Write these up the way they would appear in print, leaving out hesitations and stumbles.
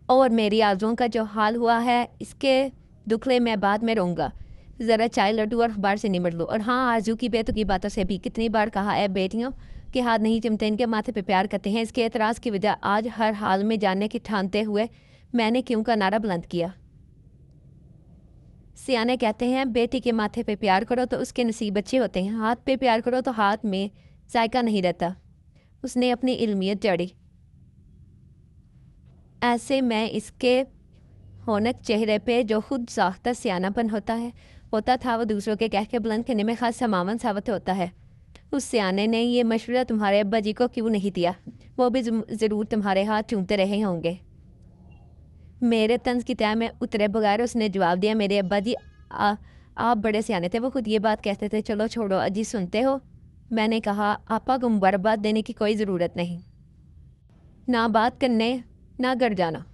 और मेरी आरज़ुओं का जो हाल हुआ है, इसके दुखले मैं बाद में रहूँगा। ज़रा चाय लड्डू और अखबार से निमट लो। और हाँ, आरज़ू की बेतुकी बातों से भी कितनी बार कहा है बेटियों के हाथ नहीं चिमते, इनके माथे पे प्यार करते हैं। इसके एतराज़ की वजह आज हर हाल में जानने की ठानते हुए मैंने क्यों का नारा बुलंद किया। सियाने कहते हैं बेटी के माथे पे प्यार करो तो उसके नसीब अच्छे होते हैं, हाथ पे प्यार करो तो हाथ में जायका नहीं रहता। उसने अपनी इल्मियत जड़ी। ऐसे मैं इसके होनक चेहरे पे जो खुद साख्ता सियानापन होता था, वो दूसरों के कह के बुलंद करने में खास समावन साबित होता है। उस सियाने ने ये मशवरा तुम्हारे अब्बा जी को क्यों नहीं दिया? वो भी ज़रूर तुम्हारे हाथ चूमते रहे होंगे। मेरे तंज की तय में उतरे बगैर उसने जवाब दिया, मेरे अब्बा जी आप बड़े सियाने थे, वो खुद ये बात कहते थे। चलो छोड़ो अजी, सुनते हो? मैंने कहा, आपा को मुबारकबाद देने की कोई ज़रूरत नहीं, ना बात करने ना घर जाना।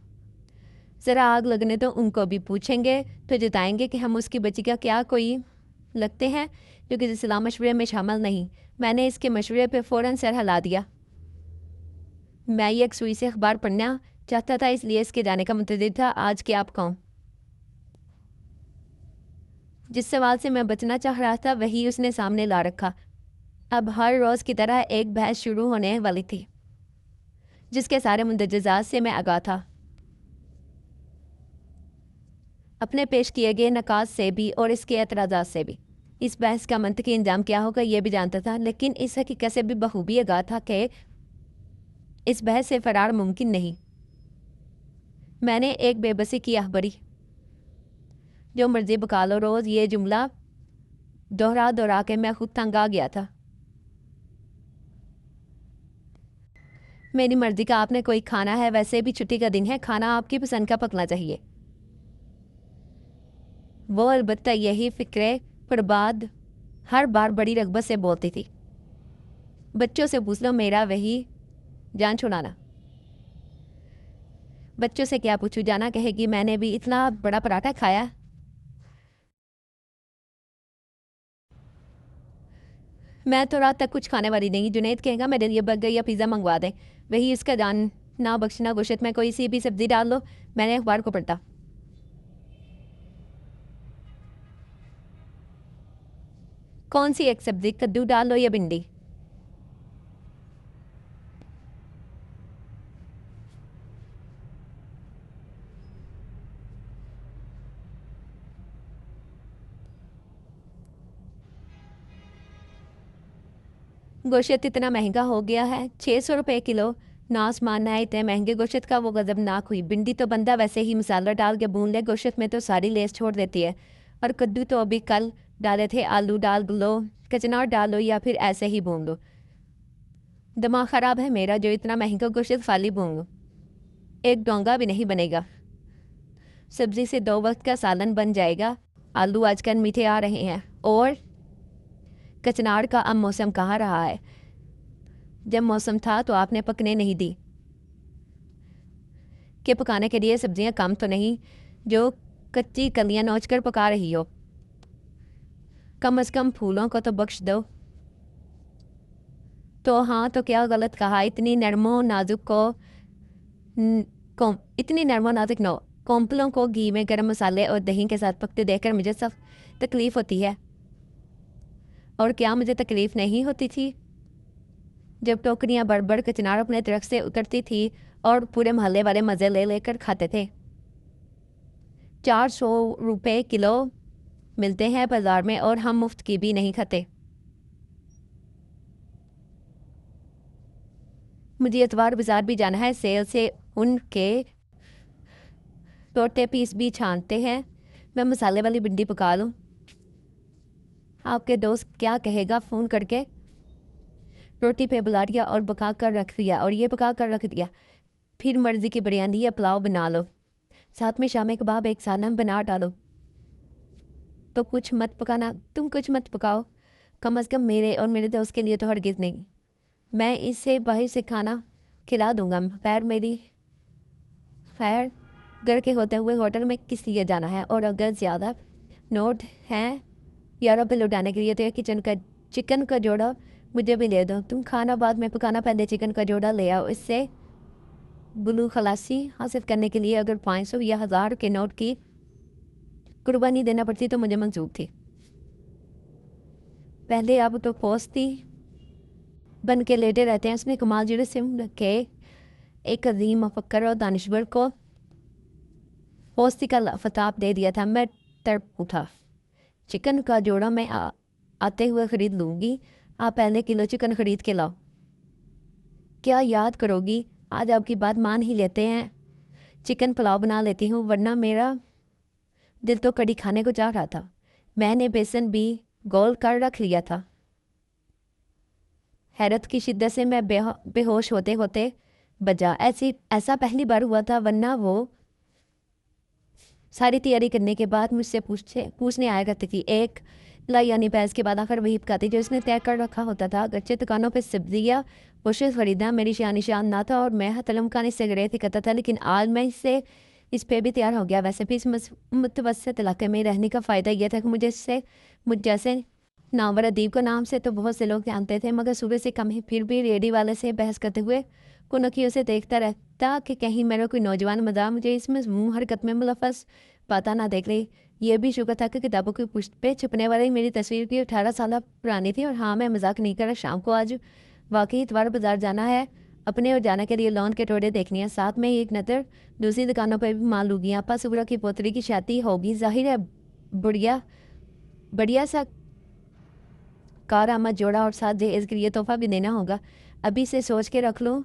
ज़रा आग लगने तो उनको भी पूछेंगे तो जताएंगे कि हम उसकी बच्ची का क्या कोई लगते हैं जो किसी सलाह मशवरे में शामिल नहीं। मैंने इसके मशवरे पे फ़ौरन सर हिला दिया। मैं ये एक सुई से अखबार पढ़ना चाहता था, इसलिए इसके जाने का मुंतज़िर था। आज के आप कौन? जिस सवाल से मैं बचना चाह रहा था वही उसने सामने ला रखा। अब हर रोज़ की तरह एक बहस शुरू होने वाली थी, जिसके सारे मुंदरजात से मैं आगाह था, अपने पेश किए गए नकात से भी और इसके एतराज़ात से भी। इस बहस का मंतकी इंजाम क्या होगा ये भी जानता था, लेकिन इस हकीकत से भी बखूबी आगाह था कि इस बहस से फरार मुमकिन नहीं। मैंने एक बेबसी की आहबरी, जो मर्जी बका लो, रोज़ ये जुमला दोहरा दोहरा के मैं खुद तंग आ गया था। मेरी मर्जी का आपने कोई खाना है, वैसे भी छुट्टी का दिन है, खाना आपकी पसंद का पकना चाहिए। वो अलबत्ता यही फ़िक्रे पर बाद हर बार बड़ी रग़बत से बोलती थी। बच्चों से पूछ लो, मेरा वही जान छुड़ाना। बच्चों से क्या पूछूं, जाना कहेगी मैंने भी इतना बड़ा पराठा खाया। मैं तो रात तक कुछ खाने वाली नहीं। जुनैद कहेगा मेरे लिए बर्गर या पिज़्ज़ा मंगवा दें, वही इसका जान ना बख्शना। गोश्त में कोई सी भी सब्ज़ी डाल लो। मैंने अखबार को पढ़ता। कौन सी एक सब्ज़ी? कद्दू डाल लो या भिंडी? गोश्त इतना महंगा हो गया है, 600 रुपये किलो। नास मानना है इतने महंगे गोश्त का। वो गजबनाक हुई। भिंडी तो बंदा वैसे ही मसाला डाल के भून ले, गोश्त में तो सारी लेस छोड़ देती है। और कद्दू तो अभी कल डाले थे। आलू डाल लो, कचनार डाल लो या फिर ऐसे ही भून लो। दिमाग ख़राब है मेरा जो इतना महंगा गोश्त फाली भून लो। एक डोंगा भी नहीं बनेगा। सब्ज़ी से 2 वक्त का सालन बन जाएगा। आलू आजकल मीठे आ रहे हैं और कचनार का अब मौसम कहाँ रहा है। जब मौसम था तो आपने पकने नहीं दी कि पकाने के लिए सब्जियां कम तो नहीं जो कच्ची कलियां नोच कर पका रही हो। कम से कम फूलों को तो बख्श दो। तो हाँ, तो क्या गलत कहा? इतनी नरमो नाजुक को इतनी नरमो नाजुक नो कोम्पलों को घी में गर्म मसाले और दही के साथ पकते देखकर मुझे सब तकलीफ़ होती है। और क्या मुझे तकलीफ़ नहीं होती थी जब टोकरियाँ बड़ बड़ कचनार अपने दरख्त से उतरती थी और पूरे मोहल्ले वाले मज़े ले लेकर खाते थे। 400 रुपये किलो मिलते हैं बाज़ार में और हम मुफ्त की भी नहीं खाते। मुझे इतवार बाज़ार भी जाना है, सेल से उनके तोड़ते पीस भी छानते हैं। मैं मसाले वाली भिंडी पका लूँ। आपके दोस्त क्या कहेगा? फ़ोन करके रोटी पे बुला दिया और पका कर रख दिया, और ये पका कर रख दिया। फिर मर्ज़ी की बिरयानी या पुलाव बना लो, साथ में शामी कबाब एक सालन बना डालो। तो कुछ मत पकाना, तुम कुछ मत पकाओ, कम से कम मेरे और मेरे दोस्त के लिए तो हरगिज़ नहीं। मैं इसे बाहर से खाना खिला दूंगा। खैर घर के होते हुए होटल में किस लिए जाना है? और अगर ज़्यादा नोट हैं यारों पे लुटाने के लिए तो चिकन का जोड़ा मुझे भी ले दो। तुम खाना बाद में पकाना, पहले चिकन का जोड़ा ले आओ। इससे बुलू खलासी हासिल करने के लिए अगर 500 या 1000 के नोट की कुर्बानी देना पड़ती तो मुझे मंजूर थी। पहले आप तो पोस्ती बन के लेटे रहते हैं। उसने कमाल जुड़ के एक अजीम मफक्कर और दानिश्वर को पोस्ती का फताब दे दिया था। मैं तड़प उठा। चिकन का जोड़ा मैं आते हुए ख़रीद लूँगी। आप पहले किलो चिकन ख़रीद के लाओ। क्या याद करोगी? आज आपकी बात मान ही लेते हैं। चिकन पुलाव बना लेती हूँ, वरना मेरा दिल तो कड़ी खाने को चाह रहा था। मैंने बेसन भी गोल कर रख लिया था। हैरत की शिद्दत से मैं बेहोश होते होते बजा। ऐसा पहली बार हुआ था, वरना वो सारी तैयारी करने के बाद मुझसे पूछने आया करती थी। एक लाई यानी पैस के बाद आखिर वही पकाती जो उसने तय कर रखा होता था। अगरचे दुकानों पर सब्जियाँ कोशिश खरीदना मेरी शान ना था और मैं तलमखाने से सिगरेट करता था, लेकिन आज मैं इस पे भी तैयार हो गया। वैसे भी इस मुतवसत इलाके में रहने का फ़ायदा यह था कि मुझ जैसे नावर अदीब को नाम से तो बहुत से लोग जानते थे, मगर सुबह से कम ही फिर भी रेडी वाले से बहस करते हुए कुनकियों से देखता रहता कि कहीं मेरा कोई नौजवान मदार मुझे इस मज़मूम हरकत में मुलफ़स पता ना देख ली। ये भी शुक्र था कि किताबों की पुष्ट पे छुपने वाली मेरी तस्वीर की 18 साल पुरानी थी। और हाँ, मैं मजाक नहीं कर रहा, शाम को आज वाकई इतवार बाज़ार जाना है। अपने और जाना के लिए लॉन के टोड़े देखनी है, साथ में एक नज़र दूसरी दुकानों पर भी माल लूँगी। आपा सुबरा की पोतरी की शादी होगी, जाहिर है बढ़िया सा कार आमद जोड़ा और साथ दहेज के लिए तोहफा भी देना होगा। अभी से सोच के रख लूँ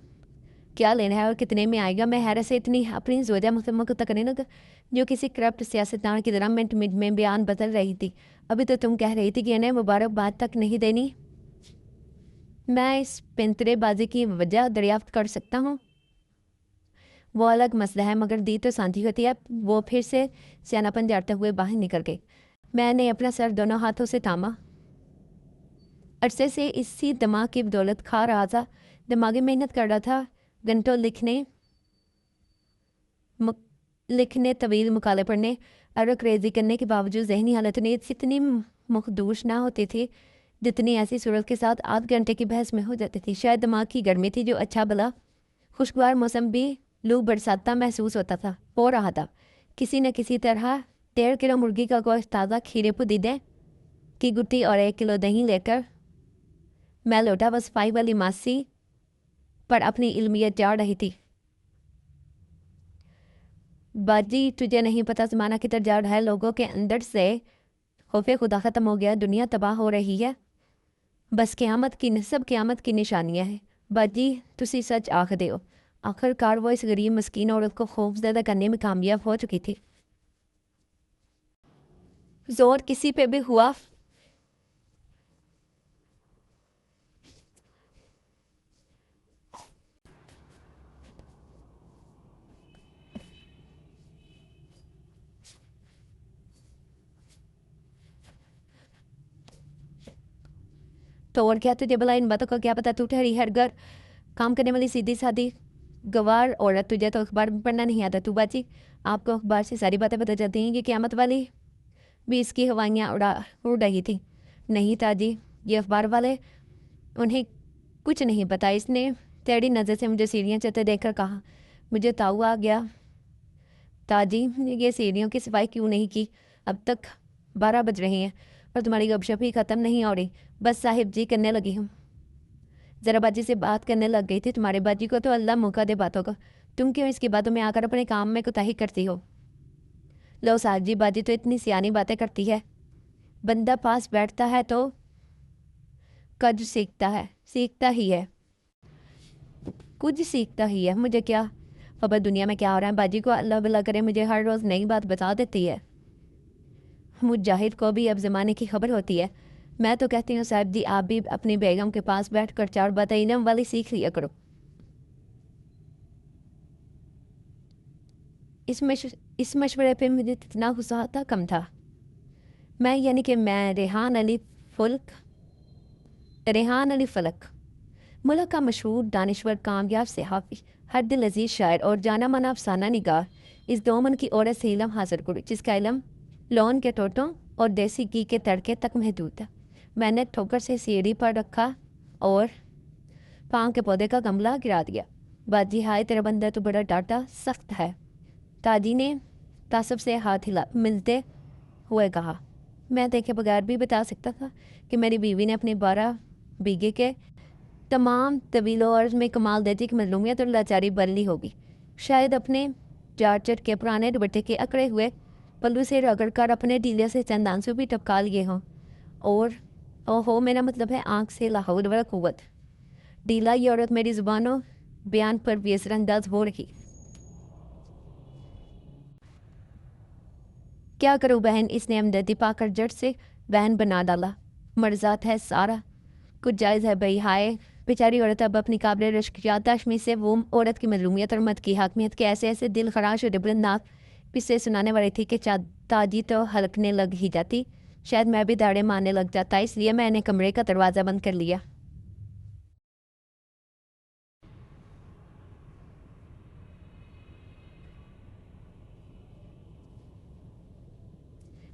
क्या लेना है और कितने में आएगा। मैं हैरत से इतनी अपनी जोजा मुसम्मत तकने लगा जो किसी करप्ट सियासतदान की तरह मिनट मिनट में बयान बदल रही थी। अभी तो तुम कह रही थी कि इन्हें मुबारकबाद तक नहीं देनी। मैं इस पिंतरेबाजी की वजह दरियाफ्त कर सकता हूँ। वो अलग मसला है, मगर दी तो सांझी होती है। वो फिर से सियानापन झाड़ते हुए बाहर निकल गई। मैंने अपना सर दोनों हाथों से थामा। अरसे से इसी दिमाग की बदौलत खा रहा था। दिमागी मेहनत कर रहा था, घंटों लिखने तवील मुकाले पढ़ने और अंग्रेजी करने के बावजूद जहनी हालत ने इतनी मखदूश ना होती थी जितनी ऐसी सूरत के साथ आध घंटे की बहस में हो जाती थी। शायद दिमाग की गर्मी थी जो अच्छा भला खुशगवार मौसम भी लू बरसाता महसूस होता था हो रहा था। किसी न किसी तरह 1.5 किलो मुर्गी का गोश्त, ताज़ा खीरे पुदीने की गुट्टी और 1 किलो दही लेकर मैं लौटा। बस सफाई वाली मासी पर अपनी इल्मियत चाड़ रही थी। बाजी, तुझे नहीं पता ज़माना किधर जा रहा है। लोगों के अंदर से खौफे खुदा ख़त्म हो गया, दुनिया तबाह हो रही है। बस सब क़यामत की निशानियाँ हैं। बाजी, तुसी सच आख दे हो। आखिरकार वो इस गरीब मस्कीन औरत को खौफजदा करने में कामयाब हो चुकी थी। जोर किसी पे भी हुआ तो और क्या, तुझे भला इन बातों का क्या पता? तू ठहरी हर घर काम करने वाली सीधी सादी गवार औरत, तुझे तो अखबार पढ़ना नहीं आता। तू बाजी, आपको अखबार से सारी बातें पता चलती हैं कि क़यामत वाली भी इसकी हवाइयाँ उड़ रही थी। नहीं ताजी, ये अखबार वाले, उन्हें कुछ नहीं पता। इसने टेढ़ी नज़र से मुझे सीढ़ियाँ चलते देखकर कहा। मुझे ताऊ आ गया। ताजी, ये सीढ़ियों की सफाई क्यों नहीं की? अब तक 12 बज रहे हैं और तुम्हारी गपशप ही ख़त्म नहीं हो रही। बस साहिब जी करने लगी हूँ। ज़रा बाजी से बात करने लग गई थी। तुम्हारे बाजी को तो अल्लाह मौका दे बातों का। तुम क्यों इसकी बातों में आकर अपने काम में कोताही करती हो? लो साहब जी, बाजी तो इतनी सियानी बातें करती है। बंदा पास बैठता है तो कुछ सीखता ही है। कुछ सीखता ही है। मुझे क्या खबर दुनिया में क्या हो रहा है? बाजी को अल्लाह भला करे मुझे हर रोज़ नई बात बता देती है। मुजाहिद को भी अब ज़माने की खबर होती है। मैं तो कहती हूँ साहब जी, आप भी अपनी बेगम के पास बैठ कर 4 बातें इल्म वाली सीख लिया करो। इस मशवरे पे मुझे इतना गुस्सा आता कम था। मैं रेहान अली फलक, मुल्क का मशहूर दानिश्वर, कामयाब सहाफ़ी, हर दिल अजीज़ शायर और जाना माना अफसाना निगार, इस दोमन की औरत से इलम हासिल करूँ जिसका इलम लॉन के टोटों और देसी घी के तड़के तक महदूद था। मैंने ठोकर से सीढ़ी पर रखा और पाँव के पौधे का गमला गिरा दिया। बाजी हाय तेरा बंदा तो बड़ा डाटा सख्त है। ताजी ने तासब से हाथ हिला मिलते हुए कहा। मैं देखे बगैर भी बता सकता था कि मेरी बीवी ने अपने 12 बीघे के तमाम तवीलो अर्ज में कमाल देती कि मजलूमियत और लाचारी बरली होगी। शायद अपने जारचट के पुराने दुपट्टे के अकड़े हुए पल्लू से रगड़ कर अपने डीले से चंद आंसू भी टपका लिए हों। और ओहो, मेरा मतलब है आंख से लाहौल वाला कुव्वत। डीला ये औरत मेरी जुबानों बयान पर भी असर अंदाज हो रही। क्या करूँ बहन, इसने हमदर्दी पाकर जट से बहन बना डाला। मर्जात है सारा कुछ जायज़ है भाई। हाय बेचारी औरत अब अपनी काबिल रश्कियात में से वो औरत की मजलूमियत और मत की हाकमियत के ऐसे ऐसे दिल खराश और बुलंदनाक किस्से सुनाने वाली थी कि ताजी तो हलकने लग ही जाती। शायद मैं भी दाड़े मारने लग जाता, इसलिए मैंने कमरे का दरवाज़ा बंद कर लिया।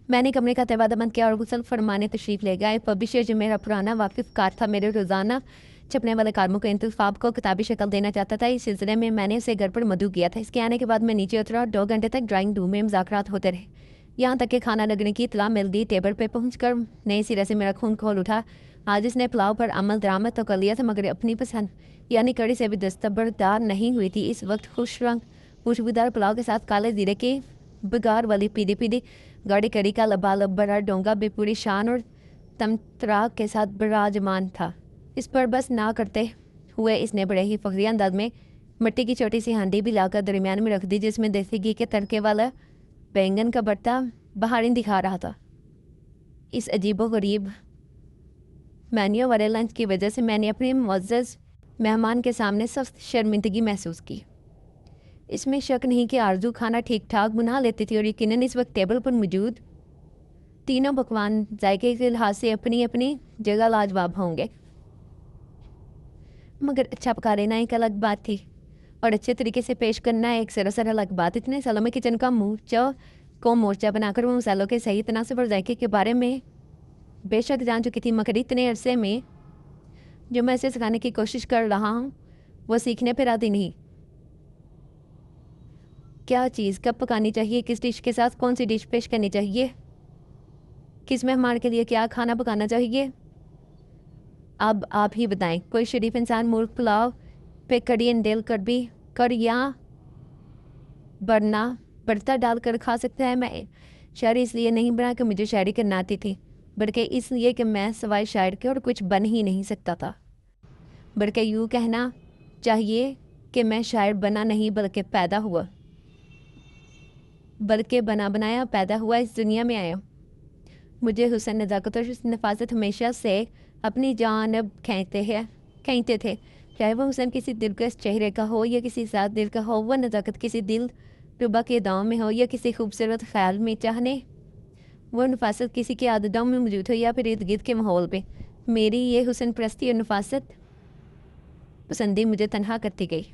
मैंने कमरे का दरवाज़ा बंद किया और गुसल फरमाने तशरीफ़ ले गया। पब्लिशर जो मेरा पुराना वाकिफ़ कार था, मेरे रोज़ाना छपने वाले कालमों के इंतखाब को किताबी शक्ल देना चाहता था। इस सिलसिले में मैंने उसे घर पर मदऊ किया था। इसके आने के बाद मैं नीचे उतरा और 2 घंटे तक ड्राइंग रूम में मुज़ाकरात होते रहे, यहाँ तक कि खाना लगने की इतला मिल दी। टेबल पर पहुँच कर नए सिरे से मेरा खून खोल उठा। आज इसने पुलाव पर अमल दरामद तो कर लिया था, मगर अपनी पसंद यानी कड़ी से भी दस्तबरदार नहीं हुई थी। इस वक्त खुश रंग खुशबूदार पुलाव के साथ काले जीरे की बिगार वाली पीली पीली गाड़ी कड़ी का लबालब बड़ा डोंगा बेपूरी शान और तमतराक के साथ विराजमान था। इस पर बस ना करते हुए इसने बड़े ही फखरी अंदाज में मिट्टी की छोटी सी हांडी भी लाकर दरमियान में रख दी, जिसमें देसी घी के तड़के वाला बैंगन का भरता बहारिन दिखा रहा था। इस अजीबो गरीब मेन्यू वाले लंच की वजह से मैंने अपने मुअज़्ज़ज़ मेहमान के सामने सख्त शर्मिंदगी महसूस की। इसमें शक नहीं कि आरजू खाना ठीक ठाक बना लेती थी और यकीनन इस वक्त टेबल पर मौजूद तीनों पकवान जायके के लिहाज से अपनी अपनी जगह लाजवाब होंगे, मगर अच्छा पका लेना एक अलग बात थी और अच्छे तरीके से पेश करना एक सरासर अलग बात। इतने सालों में किचन का मोर्चा को मोर्चा बनाकर वो मसालों के सही तनासब और जायके के बारे में बेशक जान चुकी थी, मगर इतने अरसे में जो मैं इसे सिखाने की कोशिश कर रहा हूँ वो सीखने पर राजी नहीं। क्या चीज़ कब पकानी चाहिए, किस डिश के साथ कौन सी डिश पेश करनी चाहिए, किस मेहमान के लिए क्या खाना पकाना चाहिए, अब आप ही बताएं। कोई शरीफ इंसान मुर्ग पुलाव पे कड़ी एंडेल कर या बरना बर्ता डालकर खा सकता है। मैं शायरी इसलिए नहीं बना कि मुझे शायरी करना आती थी, बल्कि इसलिए कि मैं सवाए शायर के और कुछ बन ही नहीं सकता था। बल्कि यूँ कहना चाहिए कि मैं शायर बना नहीं बल्कि पैदा हुआ, बल्कि बना बनाया पैदा हुआ इस दुनिया में आया। मुझे हुस्न नज़ाकत और नफासत हमेशा से अपनी जानब खींचते थे, चाहे वह हुस्न किसी दिलकश चेहरे का हो या किसी साथ दिल का हो, वह नज़ाकत किसी दिल रुबा के दाव में हो या किसी खूबसूरत ख्याल में चाहने, वह नफासत किसी के आदतों में मौजूद हो या फिर इर्द गिर्द के माहौल पे। मेरी ये हुस्न परस्ती और नफासत पसंदी मुझे तन्हा करती गई।